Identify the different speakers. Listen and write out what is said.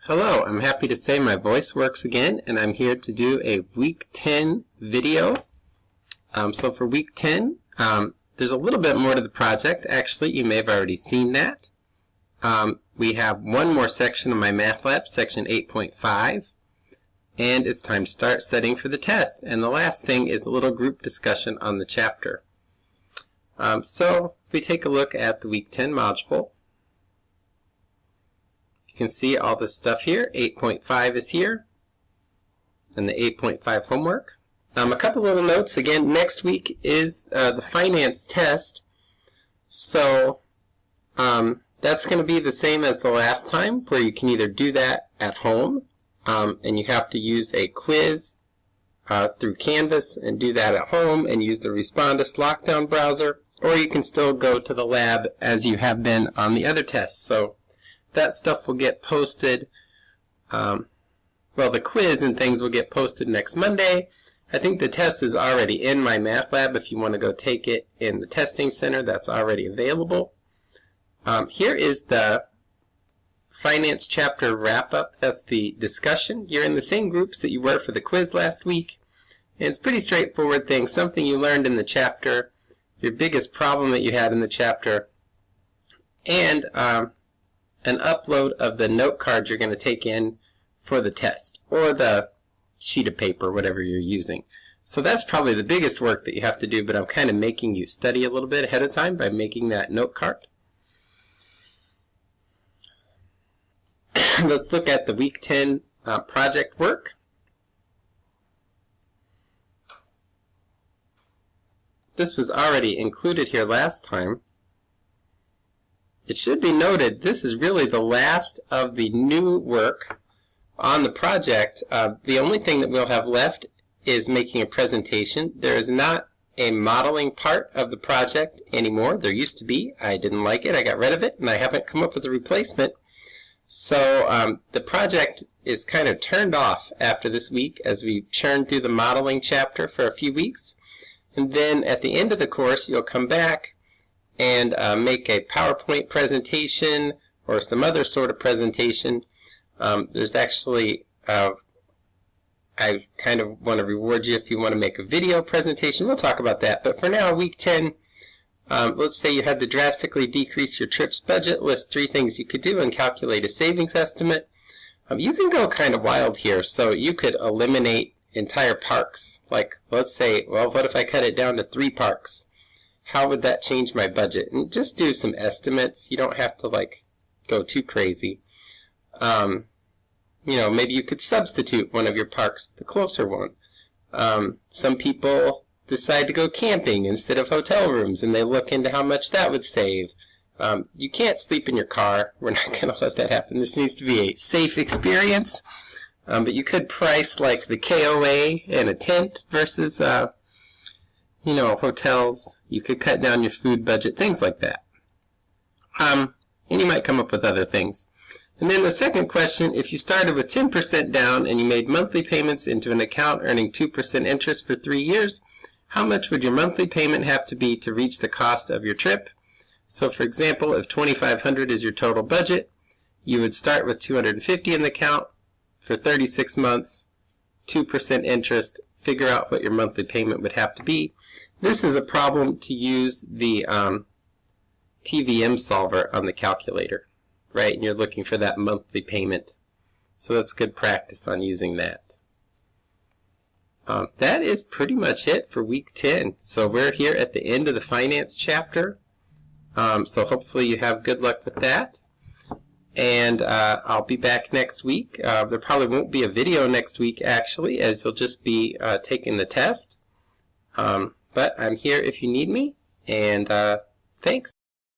Speaker 1: Hello, I'm happy to say my voice works again, and I'm here to do a week 10 video. So for week 10, there's a little bit more to the project. Actually, you may have already seen that. We have one more section of my math lab, section 8.5, and it's time to start studying for the test. And the last thing is a little group discussion on the chapter. So if we take a look at the week 10 module, you can see all this stuff here. 8.5 is here, and the 8.5 homework. A couple little notes. Again, next week is the finance test. So that's going to be the same as the last time, where you can either do that at home, and you have to use a quiz through Canvas and do that at home and use the Respondus lockdown browser, or you can still go to the lab as you have been on the other tests. So that stuff will get posted, well, the quiz and things will get posted next Monday. I think the test is already in my math lab. If you want to go take it in the testing center, that's already available. Here is the finance chapter wrap-up. That's the discussion. You're in the same groups that you were for the quiz last week. And it's pretty straightforward thing. Something you learned in the chapter, your biggest problem that you had in the chapter, and an upload of the note card you're going to take in for the test, or the sheet of paper, whatever you're using. So that's probably the biggest work that you have to do, but I'm kind of making you study a little bit ahead of time by making that note card. Let's look at the week 10 project work. This was already included here last time. It should be noted, this is really the last of the new work on the project. The only thing that we'll have left is making a presentation. There is not a modeling part of the project anymore. There used to be. I didn't like it. I got rid of it, and I haven't come up with a replacement. So the project is kind of turned off after this week as we churn through the modeling chapter for a few weeks. And then at the end of the course, you'll come back and make a PowerPoint presentation or some other sort of presentation. There's actually, I kind of want to reward you if you want to make a video presentation. We'll talk about that. But for now, week 10, let's say you had to drastically decrease your trips budget, list 3 things you could do, and calculate a savings estimate. You can go kind of wild here. So you could eliminate entire parks. Like, let's say, well, what if I cut it down to 3 parks? How would that change my budget? And just do some estimates. You don't have to, like, go too crazy. You know, maybe you could substitute one of your parks with a closer one. Some people decide to go camping instead of hotel rooms, and they look into how much that would save. You can't sleep in your car. We're not going to let that happen. This needs to be a safe experience. But you could price, like, the KOA and a tent versus, you know, hotels. You could cut down your food budget, things like that. And you might come up with other things. And then the second question, if you started with 10% down and you made monthly payments into an account earning 2% interest for 3 years, how much would your monthly payment have to be to reach the cost of your trip? So for example, if $2,500 is your total budget, you would start with $250 in the account for 36 months, 2% interest, figure out what your monthly payment would have to be. This is a problem to use the TVM solver on the calculator, right? And you're looking for that monthly payment. So that's good practice on using that. That is pretty much it for week 10. So we're here at the end of the finance chapter. So hopefully you have good luck with that. And I'll be back next week. There probably won't be a video next week, actually, as you'll just be taking the test. But I'm here if you need me, and thanks.